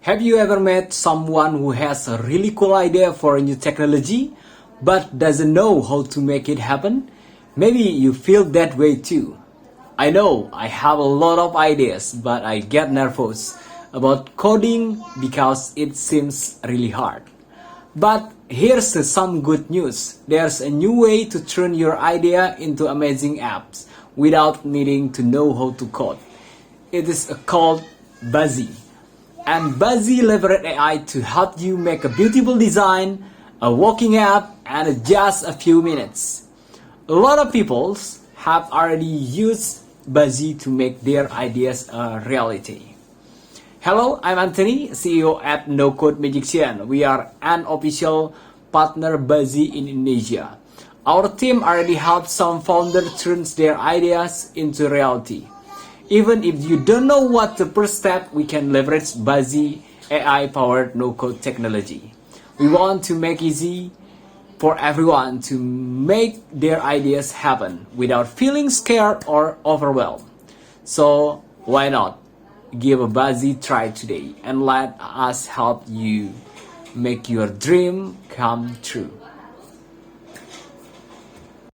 Have you ever met someone who has a really cool idea for a new technology but doesn't know how to make it happen? Maybe you feel that way too. I know I have a lot of ideas, but I get nervous about coding because it seems really hard. But here's some good news. There's a new way to turn your idea into amazing apps without needing to know how to code. It is called Buzzy. And Buzzy leverage AI to help you make a beautiful design, a working app, and in just a few minutes. A lot of people have already used Buzzy to make their ideas a reality. Hello, I'm Anthony, CEO at No Code Magician. We are an official partner Buzzy in Indonesia. Our team already helped some founders turn their ideas into reality. Even if you don't know what the first step, we can leverage Buzzy AI-powered no-code technology. We want to make it easy for everyone to make their ideas happen without feeling scared or overwhelmed. So why not give a Buzzy try today and let us help you make your dream come true.